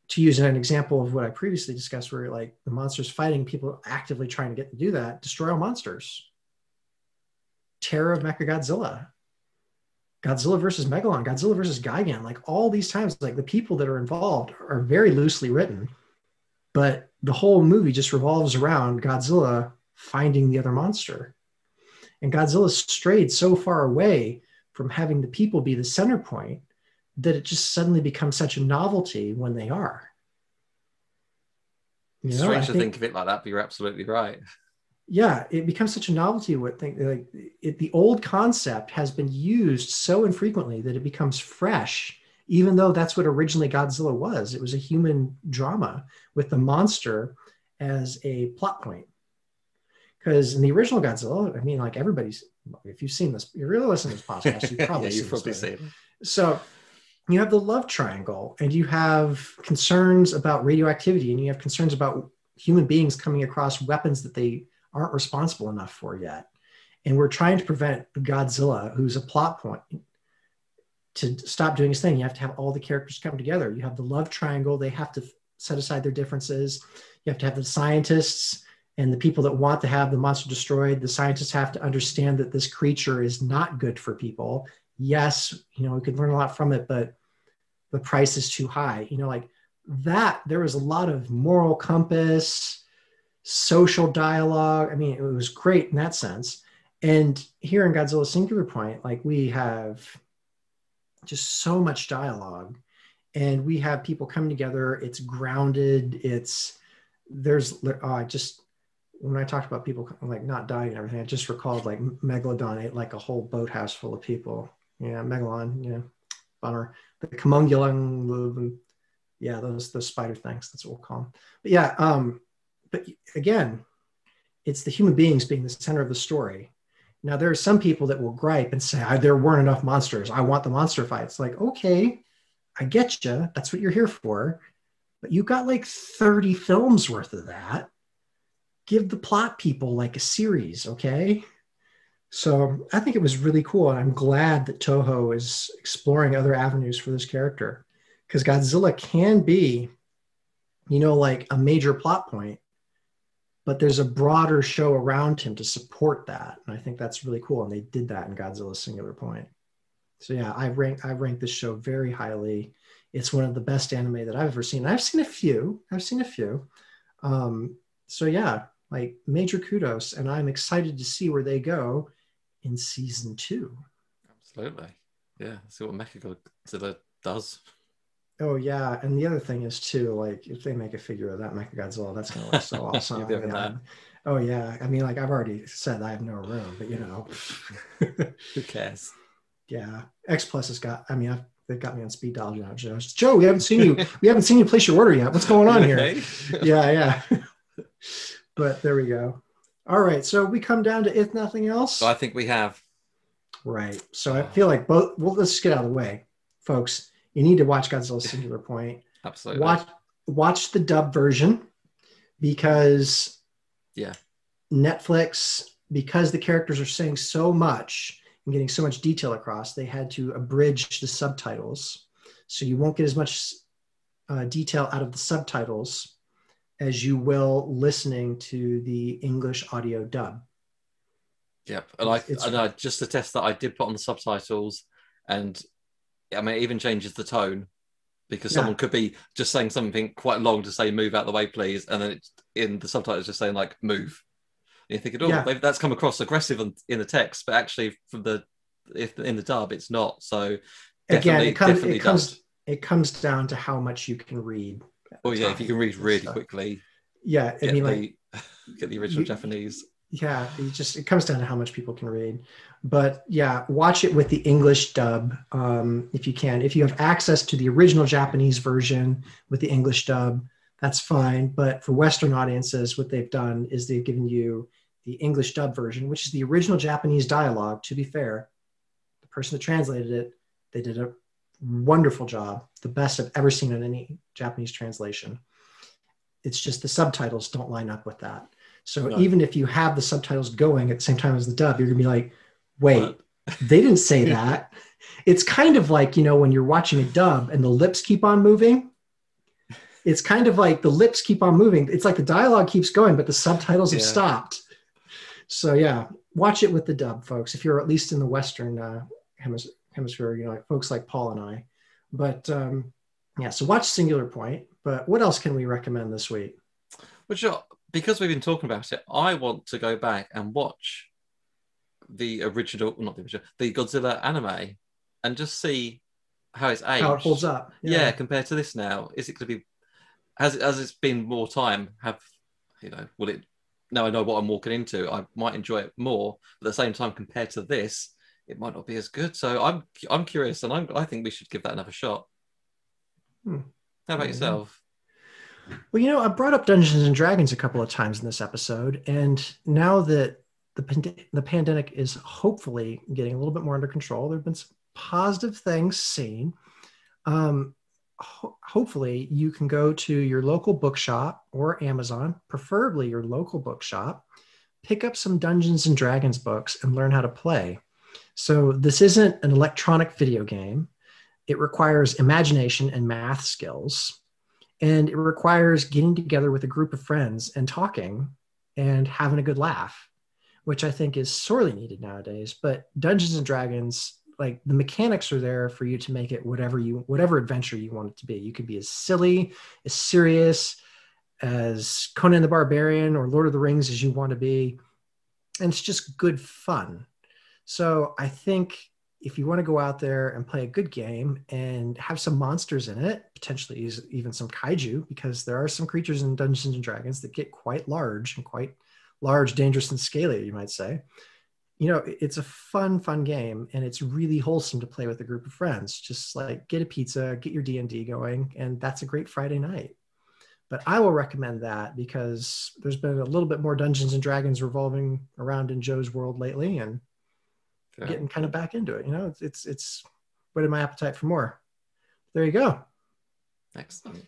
to use an example of what I previously discussed, where like the monsters fighting, people actively trying to get to do that, Destroy All Monsters, Terror of Mechagodzilla, Godzilla versus Megalon, Godzilla versus Gigan, like all these times, like the people that are involved are very loosely written, but the whole movie just revolves around Godzilla finding the other monster. And Godzilla strayed so far away from having the people be the center point that it just suddenly becomes such a novelty when they are. Strange to think of it like that, but you're absolutely right. Yeah, it becomes such a novelty. The old concept has been used so infrequently that it becomes fresh, even though that's what originally Godzilla was. It was a human drama with the monster as a plot point. Because in the original Godzilla, I mean, like everybody's, if you've seen this, you're really listening to this podcast, you've probably seen it. So you have the love triangle, and you have concerns about radioactivity, and you have concerns about human beings coming across weapons that they aren't responsible enough for yet. And we're trying to prevent Godzilla, who's a plot point, to stop doing his thing. You have to have all the characters come together. You have the love triangle. They have to set aside their differences. You have to have the scientists And the people that want to have the monster destroyed, the scientists have to understand that this creature is not good for people. Yes, you know, we could learn a lot from it, but the price is too high. You know, like that, there was a lot of moral compass, social dialogue. I mean, it was great in that sense. And here in Godzilla Singular Point, like we have just so much dialogue, and we have people coming together. It's grounded. Just when I talked about people like not dying and everything, I just recalled like Megalodon ate like a whole boathouse full of people. Yeah, Megalon, yeah, bummer. The Comungulung, yeah, those spider things, that's what we'll call them. But yeah, but again, it's the human beings being the center of the story. Now, there are some people that will gripe and say, there weren't enough monsters. I want the monster fights. Like, okay, I get you. That's what you're here for. But you got like 30 films worth of that. Give the plot people like a series, okay? So I think it was really cool. And I'm glad that Toho is exploring other avenues for this character, because Godzilla can be, you know, like a major plot point, but there's a broader show around him to support that. And I think that's really cool. And they did that in Godzilla Singular Point. So yeah, I rank this show very highly. It's one of the best anime that I've ever seen. I've seen a few. So yeah, like major kudos. And I'm excited to see where they go in season 2. Absolutely. Yeah. See what Mechagodzilla does. Oh yeah, and the other thing is too, like if they make a figure of that Mechagodzilla, that's gonna look so awesome. Oh yeah, I mean, like I've already said I have no room, but you know, who cares? Yeah, X Plus has got. I mean, they've got me on speed dial now. Joe, we haven't seen you place your order yet. What's going on here? Okay? Yeah. But there we go. All right, so we come down to If Nothing Else. So I think we have. Right. So I feel like both. Well, let's just get out of the way, folks. You need to watch Godzilla Singular Point. Absolutely. Watch the dub version, because Netflix, because the characters are saying so much and getting so much detail across, they had to abridge the subtitles. So you won't get as much detail out of the subtitles as you will listening to the English audio dub. Yep. And I just to test that, I did put on the subtitles, and I mean, it even changes the tone, because someone could be just saying something quite long to say, move out the way, please. And then it's in the subtitles just saying like, move. And you're thinking, that's come across aggressive in the text, but actually in the dub, it's not. So again, it comes down to how much you can read. Oh yeah, if you can read really quickly. Yeah. I mean, get the original Japanese. Yeah, it comes down to how much people can read. But yeah, watch it with the English dub if you can. If you have access to the original Japanese version with the English dub, that's fine. But for Western audiences, what they've done is they've given you the English dub version, which is the original Japanese dialogue. To be fair, the person that translated it, they did a wonderful job, the best I've ever seen in any Japanese translation. It's just the subtitles don't line up with that. So even if you have the subtitles going at the same time as the dub, you're gonna be like, wait, they didn't say that. It's kind of like, you know, when you're watching a dub and the lips keep on moving. It's kind of like the lips keep on moving. It's like the dialogue keeps going, but the subtitles have stopped. So yeah, watch it with the dub, folks, if you're at least in the Western hemisphere, you know, like folks like Paul and I. But so watch Singular Point. But what else can we recommend this week? Well, sure. Because we've been talking about it, I want to go back and watch the Godzilla anime, and just see how it's aged. How it holds up. Yeah, compared to this now. Is it going to be, as it's been more time, will it, now I know what I'm walking into, I might enjoy it more, but at the same time, compared to this, it might not be as good. So I'm curious, and I think we should give that another shot. How about yourself? Well, you know, I brought up Dungeons and Dragons a couple of times in this episode, and now that the pandemic is hopefully getting a little bit more under control, there have been some positive things seen. Hopefully, you can go to your local bookshop or Amazon, preferably your local bookshop, pick up some Dungeons and Dragons books and learn how to play. So this isn't an electronic video game. It requires imagination and math skills. And it requires getting together with a group of friends and talking and having a good laugh, which I think is sorely needed nowadays. But Dungeons and Dragons, like the mechanics are there for you to make it whatever adventure you want it to be. You can be as silly, as serious, as Conan the Barbarian or Lord of the Rings as you want to be. And it's just good fun. So I think if you want to go out there and play a good game and have some monsters in it, potentially even some kaiju, because there are some creatures in Dungeons and Dragons that get quite large, dangerous, and scaly, you might say. It's a fun game, and it's really wholesome to play with a group of friends. Just like get a pizza, get your D&D going, and that's a great Friday night. But I will recommend that because there's been a little bit more Dungeons and Dragons revolving around in Joe's world lately, and getting kind of back into it. It's whetted my appetite for more. There you go. Excellent.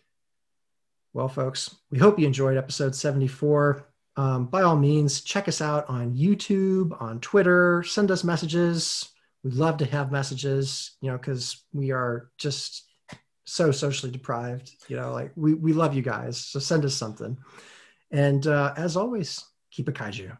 Well, folks, we hope you enjoyed episode 74. By all means, check us out on YouTube, on Twitter, send us messages. We'd love to have messages, because we are just so socially deprived, like we love you guys. So send us something. And as always, keep it kaiju.